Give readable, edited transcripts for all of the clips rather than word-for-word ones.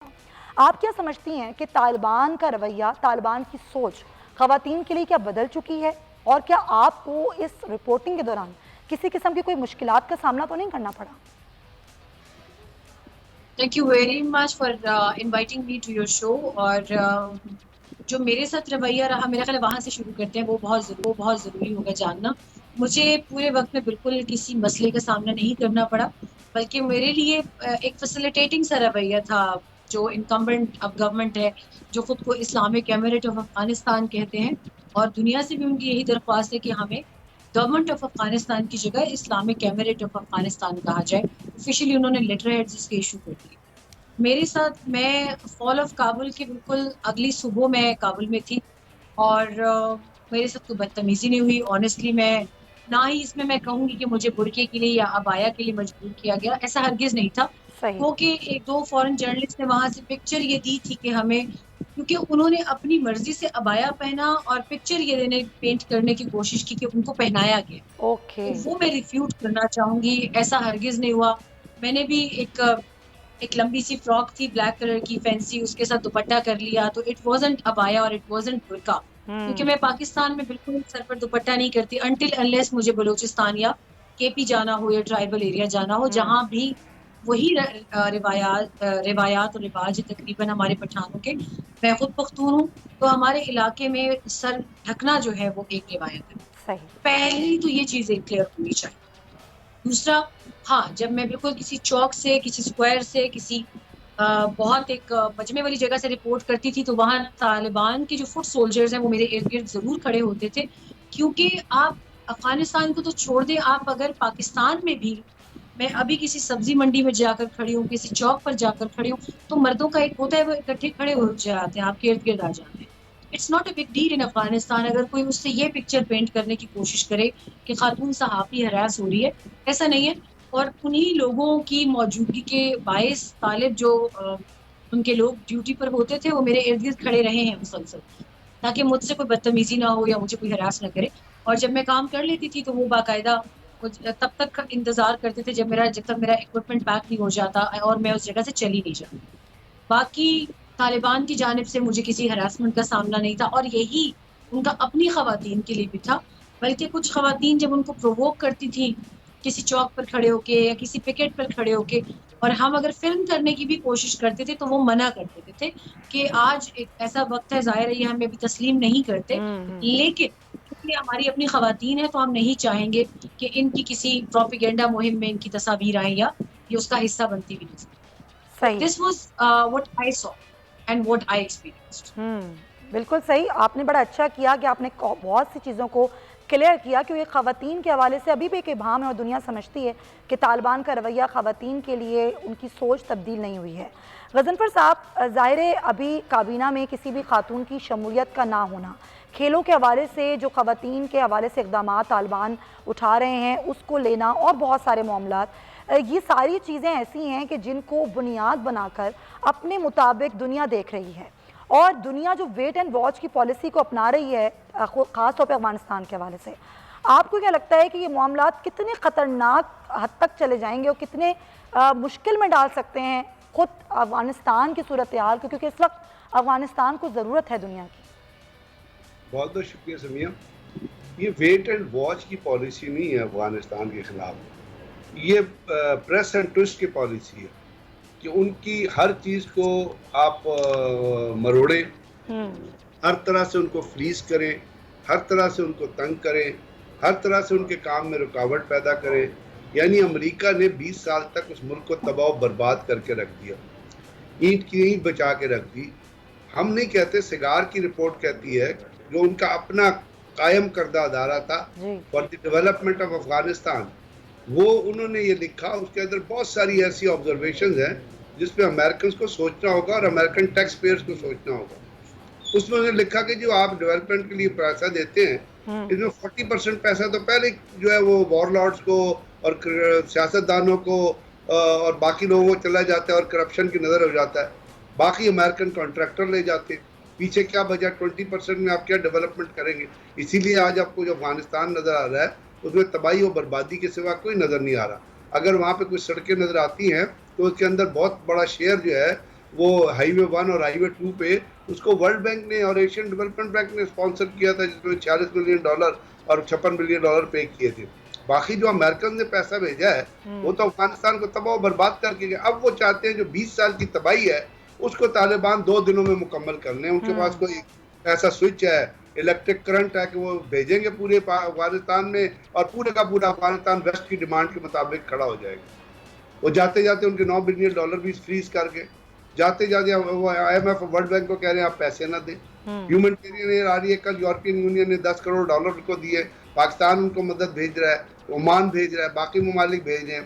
آپ کیا سمجھتی ہیں کہ طالبان کا رویہ، طالبان کی سوچ خواتین کے لیے کیا بدل چکی ہے؟ اور کیا آپ کو اس رپورٹنگ کے دوران کسی قسم کی کوئی مشکلات کا سامنا تو نہیں کرنا پڑا؟ Thank you very much for inviting me to your show. اور جو میرے ساتھ رویہ رہا، میرا خیال ہے وہاں سے شروع کرتے ہیں. وہ بہت ضروری ہوگا جاننا. مجھے پورے وقت میں بالکل کسی مسئلے کا سامنا نہیں کرنا پڑا، بلکہ میرے لیے ایک فیسیلیٹیٹنگ سا رویہ تھا. جو انکمبنٹ اب گورنمنٹ ہے، جو خود کو اسلامک ایمریٹ آف افغانستان کہتے ہیں، اور دنیا سے بھی ان کی یہی درخواست ہے کہ ہمیں گورنمنٹ آف افغانستان کی جگہ اسلامک ایمریٹ آف افغانستان کہا جائے. آفیشیلی انہوں نے لیٹر ہیڈ اس کے ایشو کر دیے. میرے ساتھ، میں فال آف کابل کے بالکل اگلی صبح میں کابل میں تھی، اور میرے ساتھ کوئی بدتمیزی نہیں ہوئی. آنیسٹلی میں نہ ہی اس میں کہوں گی کہ مجھے برقعے کے لیے یا عبایا کے لیے مجبور کیا گیا، ایسا ہرگز نہیں تھا. صحیح. وہ کہ ایک دو فورن جرنلسٹ نے وہاں سے پکچر یہ دی تھی کہ ہمیں، کیونکہ انہوں نے اپنی مرضی سے عبایا پہنا اور پکچر یہ دینے پینٹ کرنے کی کوشش کی کہ ان کو پہنایا گیا. اوکے. تو وہ میں ریفیوٹ کرنا چاہوں گی، ایسا ہرگز نہیں ہوا. میں نے بھی ایک لمبی سی فراک تھی بلیک کلر کی فینسی، اس کے ساتھ دوپٹہ کر لیا. تو اٹ وازنٹ ابایا اور اٹ وازنٹ برقع، کیونکہ میں پاکستان میں بالکل سر پر دوپٹہ نہیں کرتی انٹل انلیس مجھے بلوچستان یا کے پی جانا ہو یا ٹرائبل ایریا جانا ہو، جہاں بھی وہی روایات اور رواج تقریباً ہمارے پٹھانوں کے. میں خود پختون ہوں، تو ہمارے علاقے میں سر ڈھکنا جو ہے وہ ایک روایت ہے. صحیح. پہلی تو یہ چیزیں کلیئر ہونی چاہیے. دوسرا، ہاں، جب میں بالکل کسی چوک سے، کسی اسکوائر سے، کسی بہت ایک مجمع والی جگہ سے رپورٹ کرتی تھی، تو وہاں طالبان کے جو فٹ سولجرز ہیں وہ میرے ارد گرد ضرور کھڑے ہوتے تھے. کیونکہ آپ افغانستان کو تو چھوڑ دیں، آپ اگر پاکستان میں بھی، میں ابھی کسی سبزی منڈی میں جا کر کھڑی ہوں، کسی چوک پر جا کر کھڑی ہوں، تو مردوں کا ایک ہوتا ہے وہ اکٹھے کھڑے ہو جاتے ہیں، آپ کے ارد گرد آ جاتے ہیں. It's not a big deal in Afghanistan. اگر کوئی اس سے یہ پکچر پینٹ کرنے کی کوشش کرے کہ خاتون صحافی ہراس ہو رہی ہے، ایسا نہیں ہے. اور انہی لوگوں کی موجودگی کے باعث طالب جو ان کے لوگ ڈیوٹی پر ہوتے تھے، وہ میرے ارد گرد کھڑے رہے ہیں مسلسل، تاکہ مجھ سے کوئی بدتمیزی نہ ہو یا مجھے کوئی ہراس نہ کرے. اور جب میں کام کر لیتی تھی تو وہ باقاعدہ تب تک انتظار کرتے تھے جب تک میرا اکوپمنٹ پیک نہیں ہو جاتا اور میں اس جگہ سے چلی نہیں جاتی. باقی طالبان کی جانب سے مجھے کسی ہراسمنٹ کا سامنا نہیں تھا، اور یہی ان کا اپنی خواتین کے لیے بھی تھا. بلکہ کچھ خواتین جب ان کو پرووک کرتی تھیں کسی چوک پر کھڑے ہو کے یا کسی پکٹ پر کھڑے ہو کے، اور ہم اگر فلم کرنے کی بھی کوشش کرتے تھے تو وہ منع کر دیتے تھے کہ آج ایک ایسا وقت ہے، ظاہر ہے یہ ہمیں ابھی تسلیم نہیں کرتے، لیکن کیونکہ ہماری اپنی خواتین ہیں تو ہم نہیں چاہیں گے کہ ان کی کسی پروپیگنڈا مہم میں ان کی تصاویر آئیں یا یہ اس کا حصہ بنتی بھی نظر. تو صحیح. This was what I so and what I experienced. بالکل صحیح. آپ نے بڑا اچھا کیا کہ آپ نے بہت سی چیزوں کو کلیئر کیا، کہ یہ خواتین کے حوالے سے ابھی بھی ایک ابہام ہے اور دنیا سمجھتی ہے کہ طالبان کا رویہ خواتین کے لیے ان کی سوچ تبدیل نہیں ہوئی ہے. غضنفر صاحب، ظاہر ہے ابھی کابینہ میں کسی بھی خاتون کی شمولیت کا نہ ہونا، کھیلوں کے حوالے سے جو خواتین کے حوالے سے اقدامات طالبان اٹھا رہے ہیں اس کو لینا، اور بہت سارے معاملات، یہ ساری چیزیں ایسی ہیں کہ جن کو بنیاد بنا کر اپنے مطابق دنیا دیکھ رہی ہے. اور دنیا جو ویٹ اینڈ واچ کی پالیسی کو اپنا رہی ہے خاص طور پہ افغانستان کے حوالے سے، آپ کو کیا لگتا ہے کہ یہ معاملات کتنے خطرناک حد تک چلے جائیں گے اور کتنے مشکل میں ڈال سکتے ہیں خود افغانستان کی صورتحال کو، کیونکہ اس وقت افغانستان کو ضرورت ہے دنیا کی؟ بہت بہت شکریہ سمیہ. یہ ویٹ اینڈ واچ کی پالیسی نہیں ہے افغانستان کے خلاف، یہ پریس اینڈ ٹوسٹ کی پالیسی ہے کہ ان کی ہر چیز کو آپ مروڑیں، ہر طرح سے ان کو فریز کریں، ہر طرح سے ان کو تنگ کریں، ہر طرح سے ان کے کام میں رکاوٹ پیدا کریں. یعنی امریکہ نے 20 سال تک اس ملک کو تباہ و برباد کر کے رکھ دیا، اینٹ کی اینٹ بچا کے رکھ دی. ہم نہیں کہتے، سگار کی رپورٹ کہتی ہے، جو ان کا اپنا قائم کردہ ادارہ تھا for the development of Afghanistan, وہ انہوں نے یہ لکھا، اس کے اندر بہت ساری ایسی آبزرویشنز ہیں جس پہ امریکنز کو سوچنا ہوگا اور امریکن ٹیکس پیئرز کو سوچنا ہوگا. اس میں انہوں نے لکھا کہ جو آپ ڈیولپمنٹ کے لیے پیسہ دیتے ہیں، اس میں 40% پیسہ تو پہلے جو ہے وہ وار لارڈز کو اور سیاستدانوں کو اور باقی لوگوں کو چلا جاتا ہے اور کرپشن کی نظر ہو جاتا ہے. باقی امریکن کانٹریکٹر لے جاتے ہیں. پیچھے کیا بجا 20% میں آپ کیا ڈیولپمنٹ کریں گے؟ اسی لیے آج آپ کو جو افغانستان نظر آ رہا ہے اس میں تباہی و بربادی کے سوا کوئی نظر نہیں آ رہا. اگر وہاں پہ کوئی سڑکیں نظر آتی ہیں تو اس کے اندر بہت بڑا شیئر جو ہے وہ ہائی وے 1 اور ہائی وے 2 پہ اس کو ورلڈ بینک نے اور ایشین ڈیولپمنٹ بینک نے اسپانسر کیا تھا، جس میں $46 ملین اور $56 ملین پے کیے تھے. باقی جو امریکن نے پیسہ بھیجا ہے وہ تو افغانستان کو تباہ و برباد کر کے گئے. اب وہ چاہتے ہیں جو 20 سال کی تباہی ہے اس کو طالبان 2 دنوں میں مکمل کر لیں. ان کے پاس کوئی ایسا سوئچ ہے، الیکٹرک کرنٹ ہے کہ وہ بھیجیں گے پورے افغانستان میں اور پورے کا پورا افغانستان ویسٹ کی ڈیمانڈ کے مطابق کھڑا ہو جائے گا. وہ جاتے جاتے ان کے $9 بلین بھی فریز کر کے جاتے جاتے I M F world bank کو کہہ رہے ہیں آپ پیسے نہ دیں. ہیومنٹیرین ایئر آ رہی ہے، کل یورپین یونین نے $10 کروڑ کو دیے، پاکستان ان کو مدد بھیج رہا ہے، عمان بھیج رہا ہے، باقی ممالک بھیج رہے ہیں،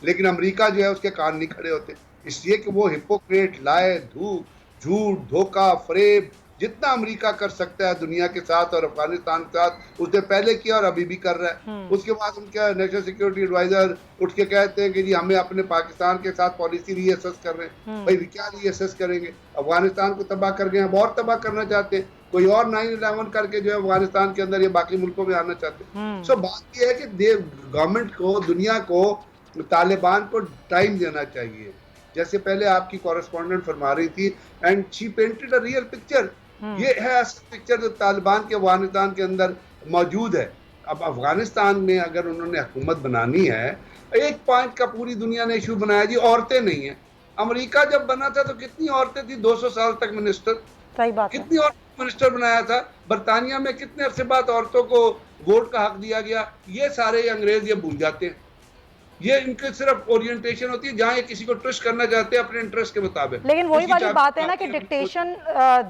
لیکن امریکہ جو ہے اس کے کان نہیں کھڑے ہوتے، اس لیے کہ وہ ہپوکریٹ، لائے، جھوٹ، دھوکہ، فریب جتنا امریکہ کر سکتا ہے دنیا کے ساتھ اور افغانستان کے ساتھ اس نے پہلے کیا اور ابھی بھی کر رہا ہے. اس کے بعد ان کا نیشنل سیکورٹی ایڈوائزر اٹھ کے کہتے ہیں کہ جی ہمیں اپنے پاکستان کے ساتھ پالیسی ری ایسس کر رہے ہیں. بھائی کیا ری ایسس کریں گے؟ افغانستان کو تباہ کر گئے، اب اور تباہ کرنا چاہتے ہیں، کوئی اور 9/11 کر کے جو ہے افغانستان کے اندر یا باقی ملکوں میں آنا چاہتے ہیں. سو بات یہ ہے کہ گورنمنٹ کو، دنیا کو، طالبان کو ٹائم دینا چاہیے. جیسے پہلے آپ کی کورسپونڈنٹ فرما رہی تھی، and she painted a real picture. یہ ہے اصل پکچر جو طالبان کے افغانستان کے اندر موجود ہے. اب افغانستان میں اگر انہوں نے حکومت بنانی ہے، ایک پوائنٹ کا پوری دنیا نے ایشو بنایا جی عورتیں نہیں ہیں. امریکہ جب بنا تھا تو کتنی عورتیں تھیں؟ 200 سال تک منسٹر. صحیح بات ہے. کتنی عورتوں منسٹر بنایا تھا؟ برطانیہ میں کتنے عرصے بعد عورتوں کو ووٹ کا حق دیا گیا؟ یہ سارے انگریز یہ بھول جاتے ہیں. یہ ان کے صرف اورینٹیشن ہوتی ہے جہاں یہ کسی کو ٹرسٹ کرنا چاہتے ہیں اپنے انٹرسٹ کے مطابق. لیکن وہی والی بات ہے نا کہ ڈکٹیشن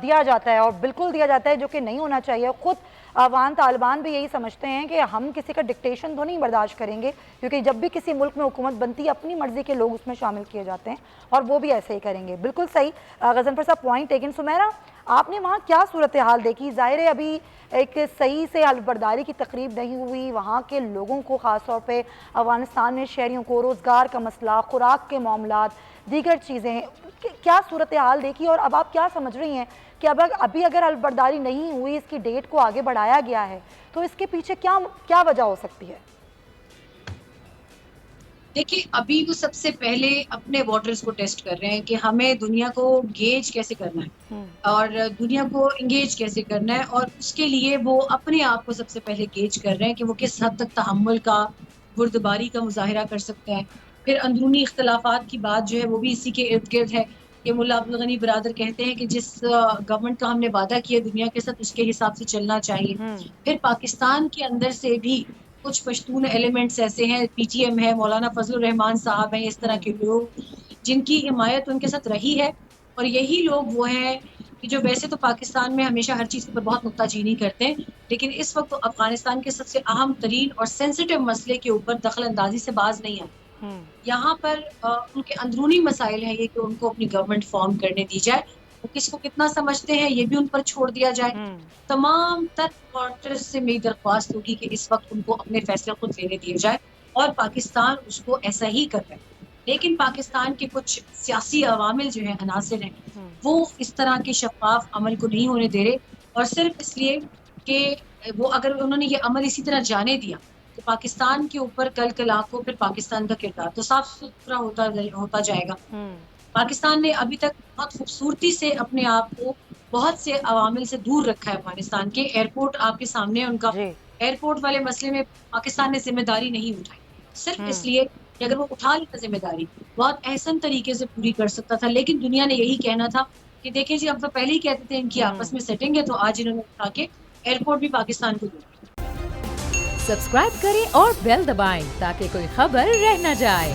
دیا جاتا ہے اور بالکل دیا جاتا ہے، جو کہ نہیں ہونا چاہیے. خود افغان طالبان بھی یہی سمجھتے ہیں کہ ہم کسی کا ڈکٹیشن تو نہیں برداشت کریں گے، کیونکہ جب بھی کسی ملک میں حکومت بنتی ہے اپنی مرضی کے لوگ اس میں شامل کیے جاتے ہیں اور وہ بھی ایسے ہی کریں گے. بالکل صحیح غضنفر صاحب پوائنٹ. لیکن سمیرہ، آپ نے وہاں کیا صورتحال دیکھی؟ ظاہر ہے ابھی ایک صحیح سے حلف برداری کی تقریب نہیں ہوئی. وہاں کے لوگوں کو، خاص طور پہ افغانستان میں شہریوں کو روزگار کا مسئلہ، خوراک کے معاملات، دیگر چیزیں، کیا صورتحال دیکھی اور اب آپ کیا سمجھ رہی ہیں کہ ابھی اگر حلف برداری نہیں ہوئی، اس کی ڈیٹ کو آگے بڑھایا گیا ہے، تو اس کے پیچھے کیا وجہ ہو سکتی ہے؟ دیکھیے، ابھی وہ سب سے پہلے اپنے ووٹرز کو ٹیسٹ کر رہے ہیں کہ ہمیں دنیا کو گیج کیسے کرنا ہے اور دنیا کو انگیج کیسے کرنا ہے، اور اس کے لیے وہ اپنے آپ کو سب سے پہلے گیج کر رہے ہیں کہ وہ کس حد تک تحمل کا، بردباری کا مظاہرہ کر سکتے ہیں. پھر اندرونی اختلافات کی بات جو ہے وہ بھی اسی کے ارد گرد ہے کہ ملا عبدالغنی برادر کہتے ہیں کہ جس گورنمنٹ کا ہم نے وعدہ کیا دنیا کے ساتھ اس کے حساب سے چلنا چاہیے. پھر پاکستان کے اندر سے بھی کچھ پشتون ایلیمنٹس ایسے ہیں، پی ٹی ایم ہے، مولانا فضل الرحمان صاحب ہیں، اس طرح کے لوگ جن کی حمایت ان کے ساتھ رہی ہے. اور یہی لوگ وہ ہیں کہ جو ویسے تو پاکستان میں ہمیشہ ہر چیز پر بہت نکتہ چینی کرتے ہیں، لیکن اس وقت افغانستان کے سب سے اہم ترین اور سینسیٹیو مسئلے کے اوپر دخل اندازی سے باز نہیں آتے. یہاں پر ان کے اندرونی مسائل ہیں یہ کہ ان کو اپنی گورنمنٹ فارم کرنے دی جائے، وہ کس کو کتنا سمجھتے ہیں یہ بھی ان پر چھوڑ دیا جائے. تمام تر ووٹرز سے میری درخواست ہوگی کہ اس وقت ان کو اپنے فیصلے خود لینے دیے جائے، اور پاکستان اس کو ایسا ہی کر رہا ہے. لیکن پاکستان کے کچھ سیاسی عوامل جو ہیں، عناصر ہیں، وہ اس طرح کے شفاف عمل کو نہیں ہونے دے رہے، اور صرف اس لیے کہ وہ اگر انہوں نے یہ عمل اسی طرح جانے دیا تو پاکستان کے اوپر کل کو پھر پاکستان کا کردار تو صاف ستھرا ہوتا جائے گا. پاکستان نے ابھی تک بہت خوبصورتی سے اپنے آپ کو بہت سے عوامل سے دور رکھا ہے. افغانستان کے ایئرپورٹ آپ کے سامنے ان کا ایئرپورٹ والے مسئلے میں پاکستان نے ذمہ داری نہیں اٹھائی، صرف اس لیے کہ اگر وہ اٹھا لیتا ذمہ داری بہت احسن طریقے سے پوری کر سکتا تھا. لیکن دنیا نے یہی کہنا تھا کہ دیکھیں جی، اب تو پہلے ہی کہتے تھے ان کی آپس میں سیٹنگ ہے، تو آج انہوں نے اٹھا کے ایئرپورٹ بھی پاکستان کو دیا. سبسکرائب کریں اور بیل دبائیں تاکہ کوئی خبر رہ نہ جائے.